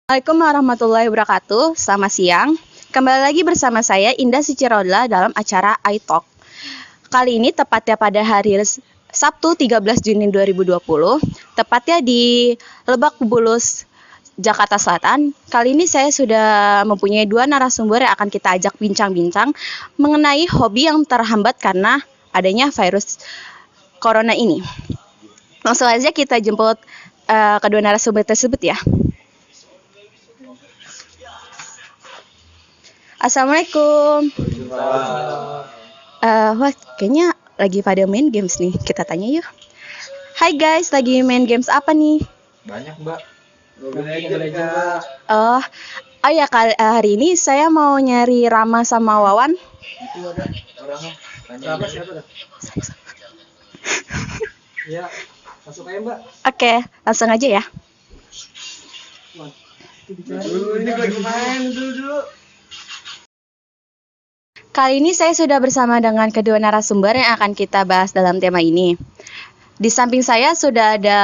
Assalamualaikum warahmatullahi wabarakatuh. Selamat siang. Kembali lagi bersama saya Indah Sucirola dalam acara iTalk. Kali ini tepatnya pada hari Sabtu 13 Juni 2020, tepatnya di Lebak Bulus, Jakarta Selatan. Kali ini saya sudah mempunyai dua narasumber yang akan kita ajak bincang-bincang mengenai hobi yang terhambat karena adanya virus corona ini. Langsung aja kita jemput kedua narasumber tersebut ya. Assalamualaikum. Wah, kayaknya lagi pada main games nih. Kita tanya yuk. Hai guys, lagi main games apa nih? Banyak, Mbak. Oh ya, hari ini saya mau nyari Rama sama Wawan. Itu ada orangnya. Rama siapa dah? Ya, masuk aja, Mbak. Oke, langsung aja ya. Ini lagi main dulu. Kali ini saya sudah bersama dengan kedua narasumber yang akan kita bahas dalam tema ini. Di samping saya sudah ada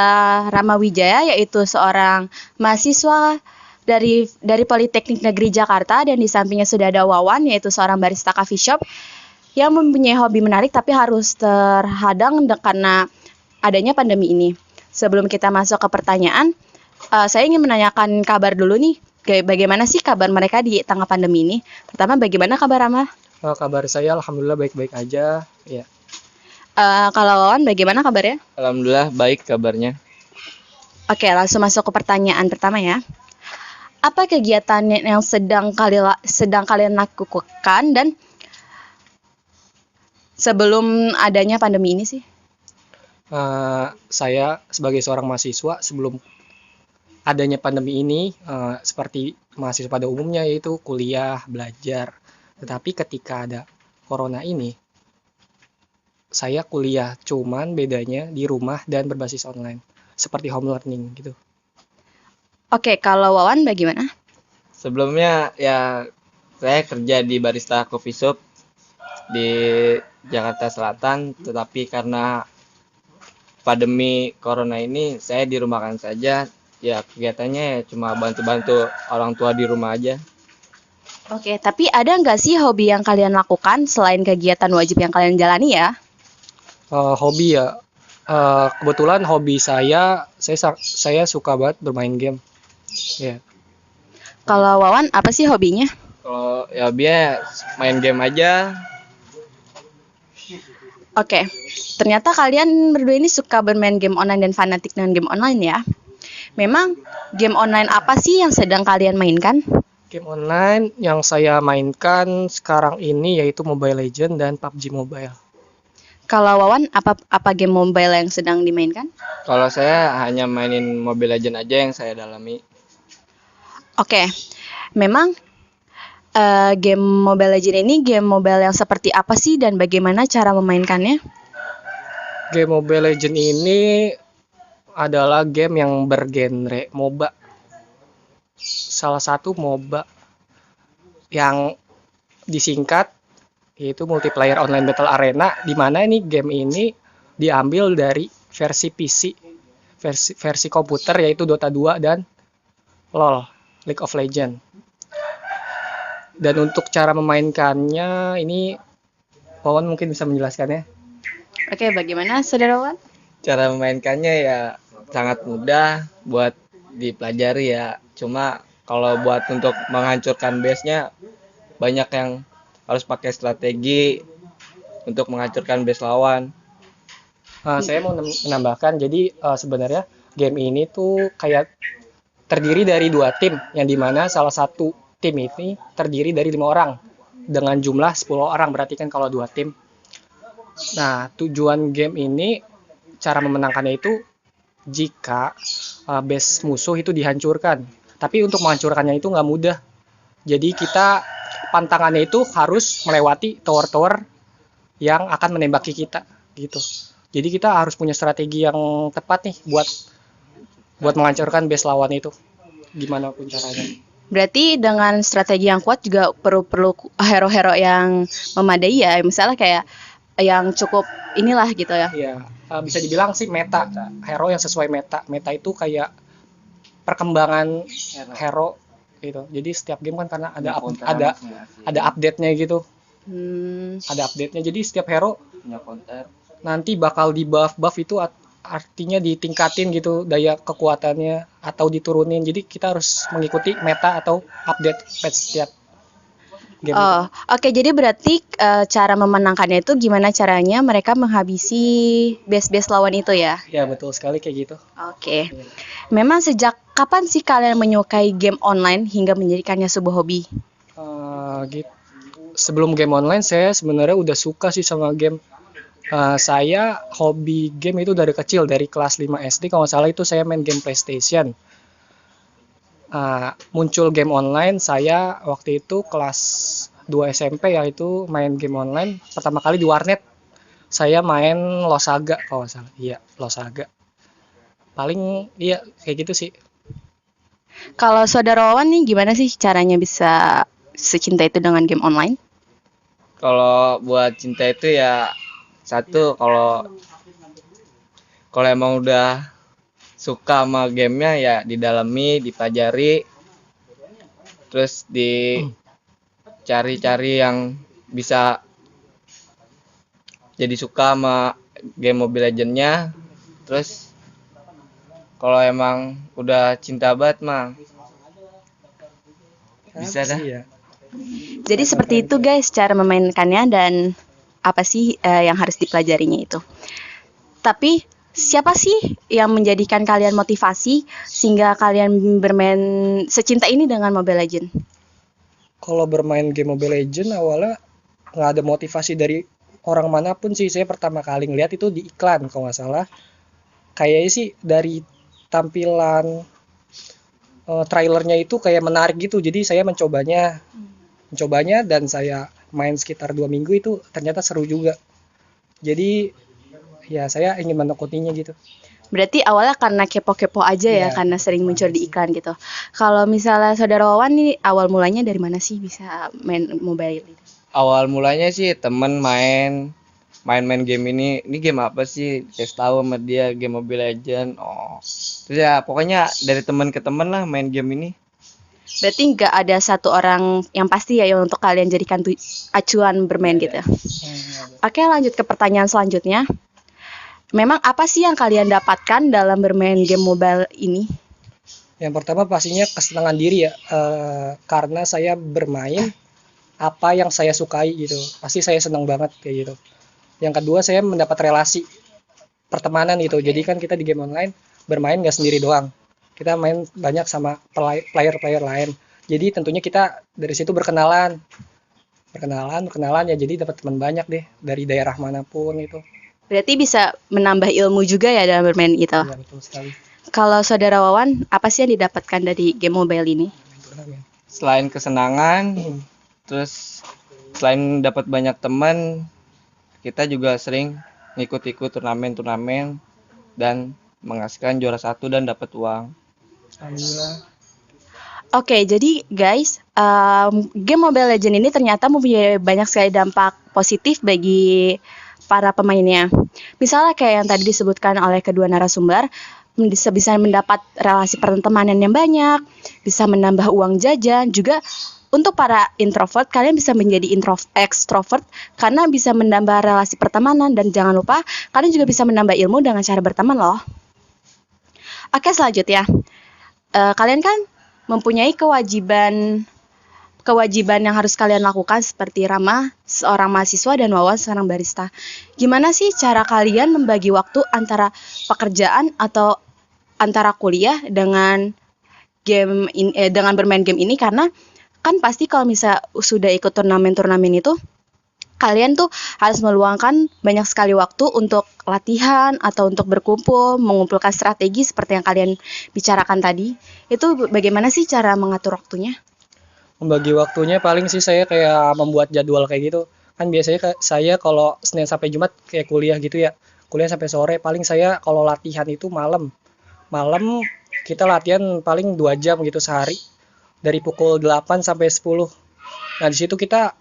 Rama Wijaya, yaitu seorang mahasiswa dari Politeknik Negeri Jakarta, dan di sampingnya sudah ada Wawan, yaitu seorang barista coffee shop yang mempunyai hobi menarik tapi harus terhadang karena adanya pandemi ini. Sebelum kita masuk ke pertanyaan, saya ingin menanyakan kabar dulu nih. Bagaimana sih kabar mereka di tengah pandemi ini? Pertama, bagaimana kabar Rama? Kabar saya alhamdulillah baik-baik aja ya. Kalau Wawan bagaimana kabarnya? Alhamdulillah baik kabarnya. Oke, langsung masuk ke pertanyaan pertama ya. Apa kegiatan yang sedang kalian lakukan dan sebelum adanya pandemi ini sih? Saya sebagai seorang mahasiswa sebelum adanya pandemi ini seperti mahasiswa pada umumnya, yaitu kuliah, belajar. Tetapi ketika ada corona ini, saya kuliah, cuman bedanya di rumah dan berbasis online, seperti home learning gitu. Oke, kalau Wawan bagaimana? Sebelumnya ya saya kerja di barista coffee shop di Jakarta Selatan, tetapi karena pandemi corona ini saya dirumahkan saja. Ya kegiatannya ya cuma bantu-bantu orang tua di rumah aja. Oke, tapi ada nggak sih hobi yang kalian lakukan selain kegiatan wajib yang kalian jalani ya? Hobi ya, kebetulan hobi saya suka banget bermain game. Ya. Kalau Wawan apa sih hobinya? Kalau ya biar main game aja. Oke, ternyata kalian berdua ini suka bermain game online dan fanatik dengan game online ya. Memang game online apa sih yang sedang kalian mainkan? Game online yang saya mainkan sekarang ini yaitu Mobile Legends dan PUBG Mobile. Kalau Wawan, apa game mobile yang sedang dimainkan? Kalau saya hanya mainin Mobile Legends aja yang saya dalami. Oke, memang game Mobile Legends ini game mobile yang seperti apa sih dan bagaimana cara memainkannya? Game Mobile Legends ini adalah game yang bergenre MOBA. Salah satu MOBA yang disingkat yaitu Multiplayer Online Battle Arena, di mana ini game ini diambil dari versi PC, versi komputer yaitu Dota 2 dan LoL, League of Legends. Dan untuk cara memainkannya ini Wawan mungkin bisa menjelaskannya. Oke, bagaimana Saudara Wawan? Cara memainkannya ya sangat mudah buat dipelajari ya. Cuma kalau buat untuk menghancurkan base-nya banyak yang harus pakai strategi untuk menghancurkan base lawan. Saya mau menambahkan, jadi sebenarnya game ini tuh kayak terdiri dari dua tim, yang dimana salah satu tim ini terdiri dari 5 orang dengan jumlah 10 orang, berarti kan kalau dua tim. Nah, tujuan game ini, cara memenangkannya itu jika base musuh itu dihancurkan. Tapi untuk menghancurkannya itu nggak mudah. Jadi kita pantangannya itu harus melewati tower-tower yang akan menembaki kita gitu. Jadi kita harus punya strategi yang tepat nih buat menghancurkan base lawan itu. Gimana pun caranya. Berarti dengan strategi yang kuat juga perlu hero-hero yang memadai ya. Misalnya kayak yang cukup inilah gitu ya. Iya, bisa dibilang sih meta, hero yang sesuai meta. Meta itu kayak perkembangan hero gitu. Jadi setiap game kan karena ada update-nya gitu. Ada update-nya. Jadi setiap hero nanti bakal di buff itu artinya ditingkatin gitu daya kekuatannya atau diturunin. Jadi kita harus mengikuti meta atau update patch setiap game itu. Oh, oke. Jadi berarti cara memenangkannya itu gimana caranya mereka menghabisi base-base lawan itu ya? Ya betul sekali kayak gitu. Oke. Memang sejak kapan sih kalian menyukai game online hingga menjadikannya sebuah hobi? Gitu. Sebelum game online saya sebenarnya udah suka sih sama game. Saya hobi game itu dari kecil, dari kelas 5 SD kalau nggak salah itu saya main game PlayStation. Muncul game online saya waktu itu kelas 2 SMP yaitu main game online pertama kali di warnet. Saya main Losaga kalau nggak salah. Iya, Losaga. Paling iya kayak gitu sih. Kalau saudara Wawan nih gimana sih caranya bisa secinta itu dengan game online? Kalau buat cinta itu ya satu, kalau emang udah suka sama gamenya ya didalami, dipelajari, terus dicari-cari yang bisa jadi suka sama game Mobile Legends-nya. Terus kalau emang udah cinta banget mah bisa dah. Iya. Jadi seperti itu guys cara memainkannya dan apa sih yang harus dipelajarinya itu. Tapi siapa sih yang menjadikan kalian motivasi sehingga kalian bermain secinta ini dengan Mobile Legends? Kalau bermain game Mobile Legends awalnya nggak ada motivasi dari orang manapun sih. Saya pertama kali ngeliat itu di iklan kalau nggak salah. Kayaknya sih dari tampilan trailernya itu kayak menarik gitu. Jadi saya mencobanya dan saya main sekitar 2 minggu itu ternyata seru juga. Jadi ya saya ingin menekuninya gitu. Berarti awalnya karena kepo-kepo aja ya, Iya. karena sering muncul di iklan gitu. Kalau misalnya saudara Wawan nih awal mulanya dari mana sih bisa main mobile itu? Awal mulanya sih temen main game ini game apa sih, kasih tahu sama dia game Mobile Legends. Oh, terus ya pokoknya dari teman ke teman lah main game ini. Berarti nggak ada satu orang yang pasti ya yang untuk kalian jadikan acuan bermain gitu. Oke, lanjut ke pertanyaan selanjutnya. Memang apa sih yang kalian dapatkan dalam bermain game mobile ini? Yang pertama pastinya kesenangan diri ya, karena saya bermain apa yang saya sukai gitu. Pasti saya senang banget kayak gitu. Yang kedua saya mendapat relasi pertemanan gitu. Jadi kan kita di game online bermain nggak sendiri doang. Kita main banyak sama player-player lain. Jadi tentunya kita dari situ berkenalan ya. Jadi dapat teman banyak deh dari daerah manapun itu. Berarti bisa menambah ilmu juga ya dalam bermain itu. Iya betul sekali. Kalau saudara Wawan, apa sih yang didapatkan dari game mobile ini? Selain kesenangan, terus selain dapat banyak teman, kita juga sering ngikut-ikut turnamen dan menghasilkan juara 1 dan dapat uang. Alhamdulillah. Oke, jadi guys, game Mobile Legends ini ternyata mempunyai banyak sekali dampak positif bagi para pemainnya. Misalnya kayak yang tadi disebutkan oleh kedua narasumber, bisa mendapat relasi pertemanan yang banyak, bisa menambah uang jajan, juga untuk para introvert, kalian bisa menjadi extrovert karena bisa menambah relasi pertemanan, dan jangan lupa kalian juga bisa menambah ilmu dengan cara berteman loh. Oke, selanjutnya. Kalian kan mempunyai kewajiban yang harus kalian lakukan seperti Rama seorang mahasiswa dan Wawan seorang barista. Gimana sih cara kalian membagi waktu antara pekerjaan atau antara kuliah dengan dengan bermain game ini? Karena kan pasti kalau misalnya sudah ikut turnamen itu, kalian tuh harus meluangkan banyak sekali waktu untuk latihan atau untuk berkumpul, mengumpulkan strategi seperti yang kalian bicarakan tadi. Itu bagaimana sih cara mengatur waktunya? Membagi waktunya paling sih saya kayak membuat jadwal kayak gitu. Kan biasanya saya kalau Senin sampai Jumat kayak kuliah gitu ya. Kuliah sampai sore, paling saya kalau latihan itu malam. Malam kita latihan paling 2 jam gitu sehari. Dari pukul 8 sampai 10. Nah, di situ kita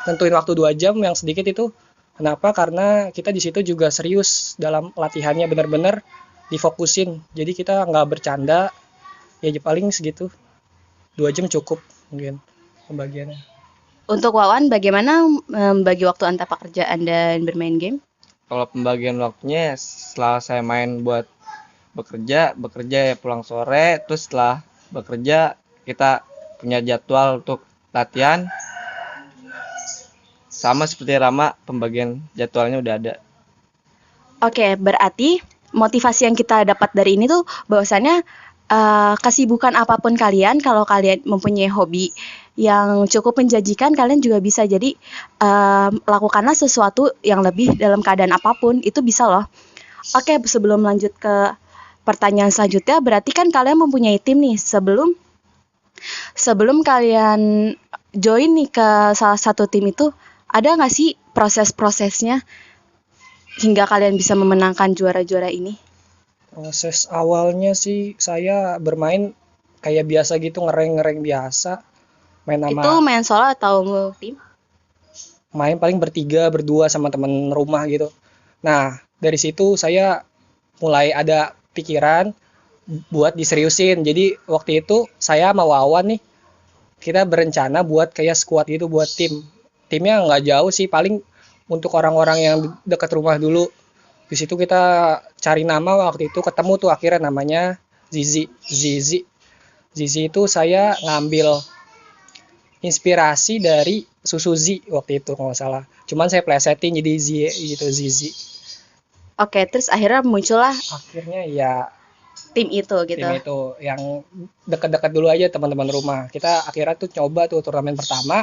tentuin waktu 2 jam yang sedikit itu. Kenapa? Karena kita di situ juga serius dalam latihannya, benar-benar difokusin. Jadi kita nggak bercanda, ya paling segitu. 2 jam cukup mungkin pembagiannya. Untuk Wawan, bagaimana membagi waktu antara pekerjaan dan bermain game? Kalau pembagian waktunya setelah saya main buat bekerja ya pulang sore, terus setelah bekerja kita punya jadwal untuk latihan. Sama seperti Rama, pembagian jadwalnya udah ada. Oke, berarti motivasi yang kita dapat dari ini tuh bahwasannya kesibukan apapun kalian, kalau kalian mempunyai hobi yang cukup menjanjikan, kalian juga bisa. Jadi lakukanlah sesuatu yang lebih dalam keadaan apapun, itu bisa loh. Oke, sebelum lanjut ke pertanyaan selanjutnya, berarti kan kalian mempunyai tim nih. Sebelum kalian join nih ke salah satu tim itu, ada nggak sih proses-prosesnya hingga kalian bisa memenangkan juara-juara ini? Proses awalnya sih saya bermain kayak biasa gitu, ngereng biasa. Main Itu sama main solo atau tim? main paling bertiga, berdua sama teman rumah gitu. Nah, dari situ saya mulai ada pikiran buat diseriusin. Jadi waktu itu saya sama Wawan nih, kita berencana buat kayak squad gitu buat tim. Timnya nggak jauh sih, paling untuk orang-orang yang dekat rumah dulu. Di situ kita cari nama, waktu itu ketemu tuh akhirnya namanya Zizi itu saya ngambil inspirasi dari Susuzi waktu itu kalau nggak salah, cuman saya plesetin jadi gitu, Zizi. Oke, terus akhirnya muncullah Akhirnya ya tim itu gitu. tim itu yang dekat-dekat dulu aja, teman-teman rumah. Kita akhirnya tuh coba tuh turnamen pertama,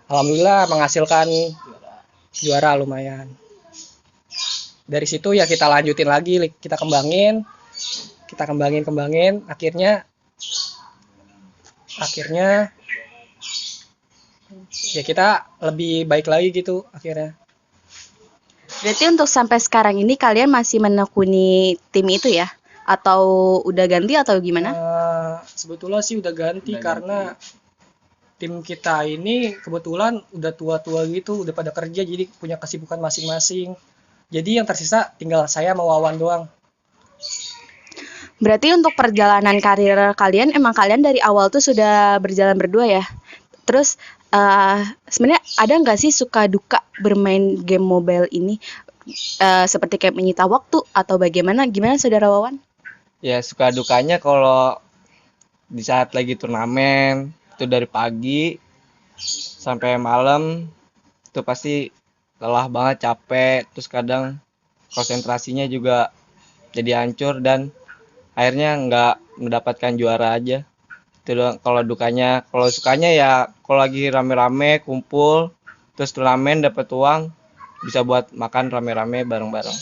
alhamdulillah menghasilkan juara lumayan. Dari situ ya kita lanjutin lagi, kita kembangin, akhirnya ya kita lebih baik lagi gitu akhirnya. Berarti untuk sampai sekarang ini kalian masih menekuni tim itu ya? Atau udah ganti atau gimana? Sebetulnya sih udah ganti karena tim kita ini kebetulan udah tua-tua gitu, udah pada kerja, jadi punya kesibukan masing-masing. Jadi yang tersisa tinggal saya sama Wawan doang. Berarti untuk perjalanan karir kalian, emang kalian dari awal tuh sudah berjalan berdua ya? Terus sebenarnya ada nggak sih suka duka bermain game mobile ini? Seperti kayak menyita waktu atau bagaimana? Gimana Saudara Wawan? Ya suka dukanya kalau di saat lagi turnamen itu dari pagi sampai malam itu pasti lelah banget, capek, terus kadang konsentrasinya juga jadi hancur dan akhirnya nggak mendapatkan juara aja. Itu doang kalau dukanya. Kalau sukanya ya kalau lagi rame-rame kumpul terus turnamen dapat uang, bisa buat makan rame-rame bareng-bareng.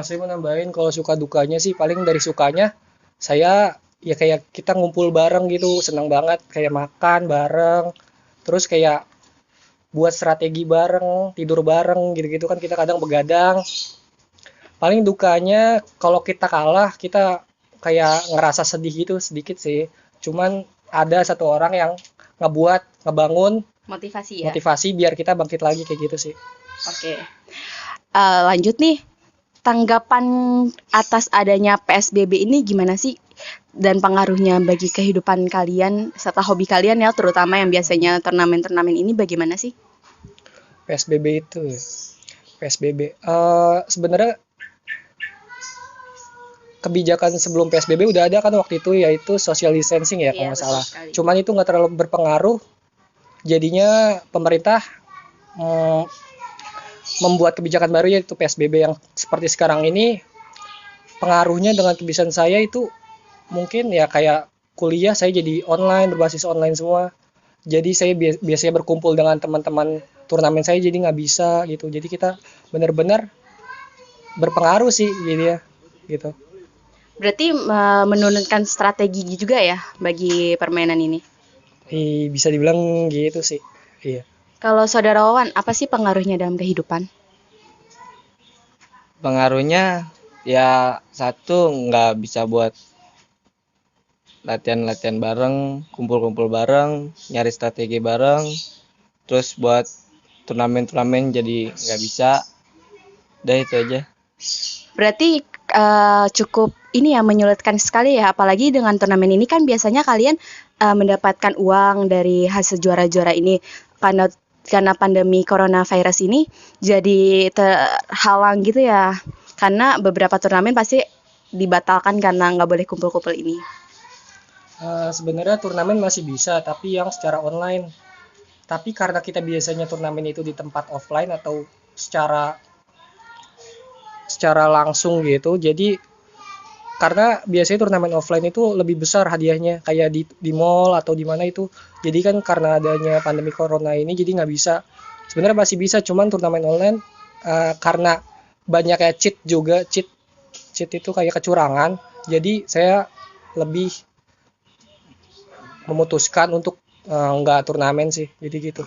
Saya mau nambahin kalau suka dukanya sih, paling dari sukanya saya ya kayak kita ngumpul bareng gitu, senang banget, kayak makan bareng, terus kayak buat strategi bareng, tidur bareng gitu-gitu kan, kita kadang begadang. Paling dukanya kalau kita kalah, kita kayak ngerasa sedih gitu sedikit sih. Cuman ada satu orang yang ngebangun Motivasi ya? motivasi biar kita bangkit lagi kayak gitu sih. Oke. Lanjut nih, tanggapan atas adanya PSBB ini gimana sih? Dan pengaruhnya bagi kehidupan kalian serta hobi kalian ya, terutama yang biasanya turnamen-turnamen ini bagaimana sih? PSBB itu ya. PSBB. Sebenarnya kebijakan sebelum PSBB udah ada kan waktu itu, yaitu social distancing ya kalau nggak salah. Cuman itu nggak terlalu berpengaruh. Jadinya pemerintah membuat kebijakan baru yaitu PSBB yang seperti sekarang ini. Pengaruhnya dengan kebiasaan saya itu mungkin ya kayak kuliah saya jadi online, berbasis online semua. Jadi saya biasanya berkumpul dengan teman-teman turnamen saya jadi nggak bisa gitu. Jadi kita benar-benar berpengaruh sih jadi ya gitu. Berarti menurunkan strategi juga ya bagi permainan ini. Bisa dibilang gitu sih. Iya. Kalau Saudara Wawan, apa sih pengaruhnya dalam kehidupan? Pengaruhnya ya satu nggak bisa buat latihan-latihan bareng, kumpul-kumpul bareng, nyari strategi bareng, terus buat turnamen-turnamen jadi nggak bisa. Udah itu aja. Berarti cukup ini ya menyulitkan sekali ya, apalagi dengan turnamen ini kan biasanya kalian mendapatkan uang dari hasil juara-juara ini. Karena pandemi coronavirus ini jadi terhalang gitu ya, karena beberapa turnamen pasti dibatalkan karena nggak boleh kumpul-kumpul ini. Sebenarnya turnamen masih bisa, tapi yang secara online. Tapi karena kita biasanya turnamen itu di tempat offline atau secara langsung gitu, jadi karena biasanya turnamen offline itu lebih besar hadiahnya, kayak di mall atau di mana itu. Jadi kan karena adanya pandemi corona ini jadi nggak bisa. Sebenarnya masih bisa, cuman turnamen online karena banyak kayak cheat juga, cheat itu kayak kecurangan. Jadi saya lebih memutuskan untuk nggak turnamen sih, jadi gitu.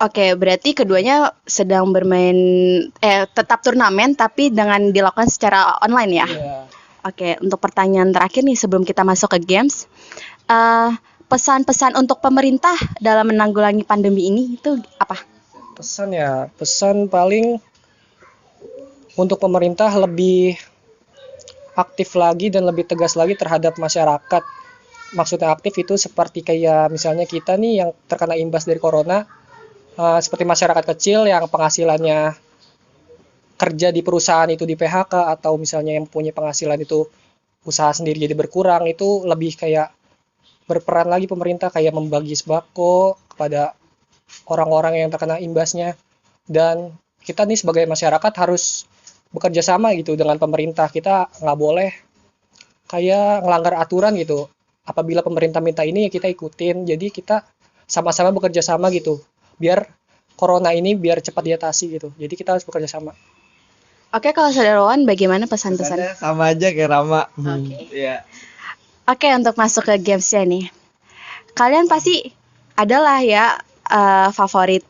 Oke, berarti keduanya sedang bermain tetap turnamen tapi dengan dilakukan secara online ya. Iya. Oke, untuk pertanyaan terakhir nih sebelum kita masuk ke games, pesan-pesan untuk pemerintah dalam menanggulangi pandemi ini itu apa? Pesan paling untuk pemerintah lebih aktif lagi dan lebih tegas lagi terhadap masyarakat. Maksudnya aktif itu seperti kayak misalnya kita nih yang terkena imbas dari corona, seperti masyarakat kecil yang penghasilannya kerja di perusahaan itu di PHK, atau misalnya yang punya penghasilan itu usaha sendiri jadi berkurang, itu lebih kayak berperan lagi pemerintah kayak membagi sembako kepada orang-orang yang terkena imbasnya. Dan kita nih sebagai masyarakat harus bekerja sama gitu dengan pemerintah. Kita nggak boleh kayak ngelanggar aturan gitu. Apabila pemerintah minta ini ya kita ikutin. Jadi kita sama-sama bekerja sama gitu. Biar corona ini biar cepat diatasi gitu. Jadi kita harus bekerja sama. Oke, kalau Saudara Wawan bagaimana pesan-pesan? Pesannya sama aja kayak Rama. Oke. Iya. Oke, untuk masuk ke gamesnya nih. Kalian pasti adalah ya favorit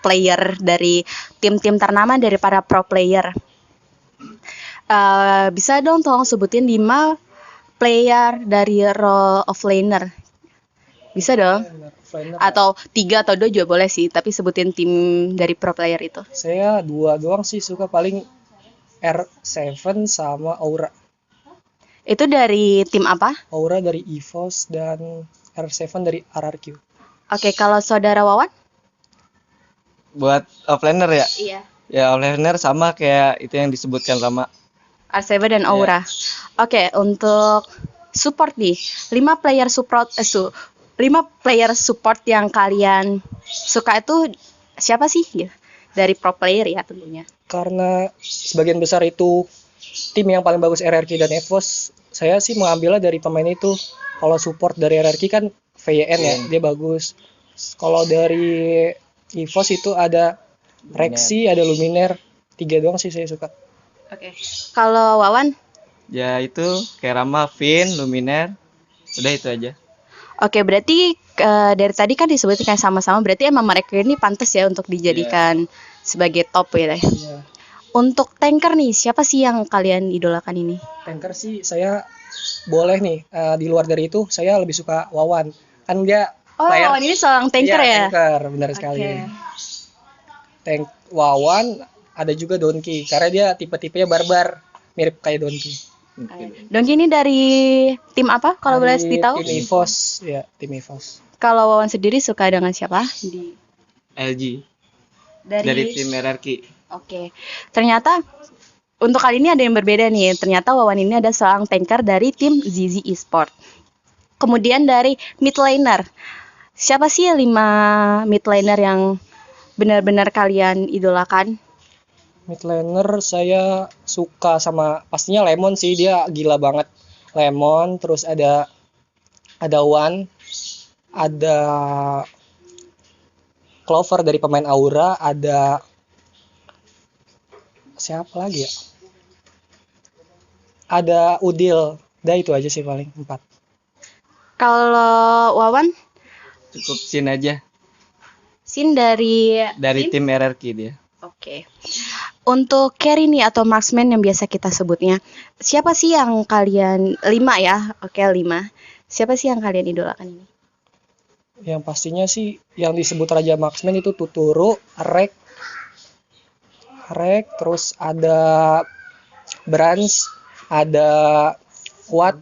player dari tim-tim ternama dari para pro player. Bisa dong tolong sebutin 5 player dari role of laner. Bisa dong? Atau 3 atau 2 juga boleh sih, tapi sebutin tim dari pro player itu. Saya 2 doang sih suka, paling R7 sama Aura. Itu dari tim apa? Aura dari EVOS dan R7 dari RRQ. Oke, kalau Saudara Wawan? Buat offlaner ya? Iya. Ya offlaner sama kayak itu yang disebutkan Rama. R7 dan Aura. Oke, untuk support nih, 5 player support 5 player support yang kalian suka itu siapa sih? Gitu. Dari pro player ya tentunya. Karena sebagian besar itu tim yang paling bagus RRQ dan EVOS, saya sih mengambilnya dari pemain itu. Kalau support dari RRQ kan VYN ya, dia bagus. Kalau dari EVOS itu ada Rexy, ada Luminaire. 3 doang sih saya suka. Oke. Kalau Wawan? Ya itu kayak Rama, Vin, Luminaire. Udah itu aja. Oke, berarti dari tadi kan disebutkan sama-sama, berarti emang mereka ini pantas ya untuk dijadikan sebagai top ya. Iya. Untuk tanker nih, siapa sih yang kalian idolakan ini? Tanker sih saya boleh nih, di luar dari itu saya lebih suka Wawan. Kan dia player. Wawan ini seorang tanker ya? Tanker, benar sekali. Wawan ada juga Donkey, karena dia tipe-tipenya barbar, mirip kayak Donkey. Donkey ini dari tim apa kalau boleh ditahu? Tim EVOS, ya tim EVOS. Kalau Wawan sendiri suka dengan siapa? LG. Dari tim RRQ. Oke. Ternyata untuk kali ini ada yang berbeda nih. Ternyata Wawan ini ada seorang tanker dari tim ZZ Esport. Kemudian dari mid laner. Siapa sih 5 mid laner yang benar-benar kalian idolakan? Mid laner saya suka sama pastinya Lemon sih, dia gila banget. Lemon, terus ada Wan, ada Clover dari pemain Aura, ada siapa lagi ya? Ada Udil. Dah itu aja sih paling 4. Kalau Wawan? Cukup Sin aja. Sin dari tim RRQ dia. Oke. Untuk carry nih atau marksman yang biasa kita sebutnya, siapa sih yang kalian 5 ya? Oke, 5. Siapa sih yang kalian idolakan ini? Yang pastinya sih yang disebut Raja Marksman itu Tuturu, Rek, terus ada Brans, ada Watt,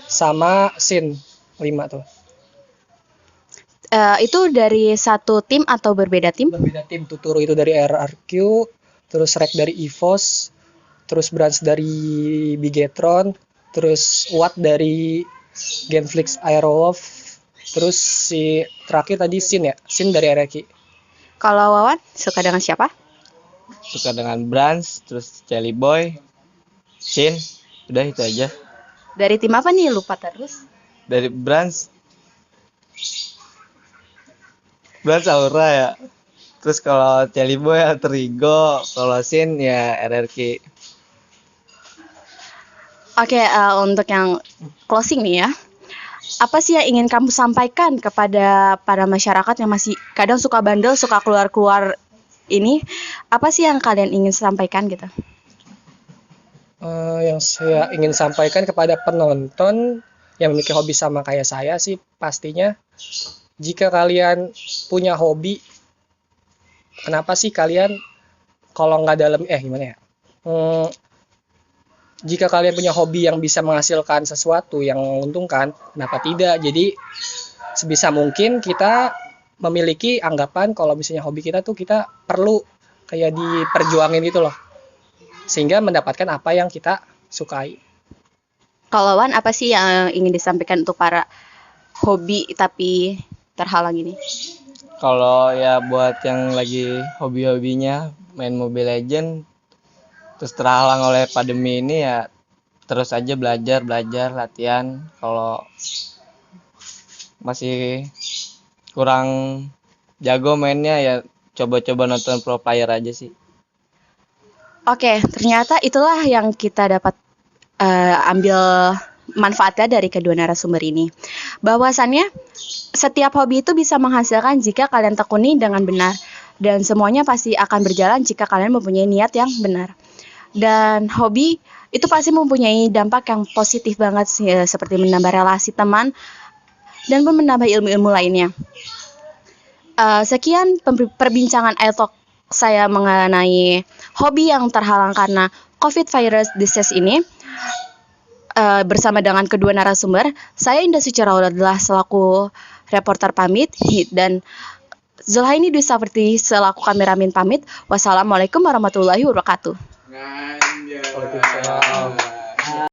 sama Sin. 5 tuh. Itu dari satu tim atau berbeda tim? Berbeda tim. Tuturu itu dari RRQ, terus Rek dari EVOS, terus Brans dari Bigetron, terus Watt dari Genflix Aerowolf, terus si terakhir tadi Sin ya, Sin dari RRQ. Kalau Wawan suka dengan siapa? Suka dengan Brans, terus Jelly Boy, Shin, udah itu aja. Dari tim apa nih? Lupa terus. Dari Brans Aura ya. Terus kalau Jelly Boy Alter Ego, kalau Shin ya RRQ. Oke, untuk yang closing nih ya. Apa sih yang ingin kamu sampaikan kepada para masyarakat yang masih kadang suka bandel, suka keluar-keluar ini? Apa sih yang kalian ingin sampaikan gitu? Yang saya ingin sampaikan kepada penonton yang memiliki hobi sama kayak saya sih, pastinya jika kalian punya hobi, kenapa sih kalian kalau nggak dalam gimana ya? Jika kalian punya hobi yang bisa menghasilkan sesuatu yang menguntungkan, kenapa tidak? Jadi sebisa mungkin kita memiliki anggapan kalau misalnya hobi kita tuh kita perlu kayak diperjuangin gitu loh, sehingga mendapatkan apa yang kita sukai. Kalau Wan, apa sih yang ingin disampaikan untuk para hobi tapi terhalang ini? Kalau ya buat yang lagi hobi-hobinya main Mobile Legend terus terhalang oleh pandemi ini, ya terus aja belajar latihan. Kalau masih kurang jago mainnya ya coba-coba nonton pro player aja sih. Oke, ternyata itulah yang kita dapat ambil manfaatnya dari kedua narasumber ini. Bahwasannya setiap hobi itu bisa menghasilkan jika kalian tekuni dengan benar, dan semuanya pasti akan berjalan jika kalian mempunyai niat yang benar. Dan hobi itu pasti mempunyai dampak yang positif banget sih, seperti menambah relasi teman dan pun menambah ilmu-ilmu lainnya. Sekian perbincangan iTalk saya mengenai hobi yang terhalang karena COVID virus disease ini. Bersama dengan kedua narasumber, saya Indah Sucirawardlah selaku reporter pamit, dan Zulhaini Dwi Saperti selaku kameramen pamit. Wassalamualaikum warahmatullahi wabarakatuh. Waalaikumsalam.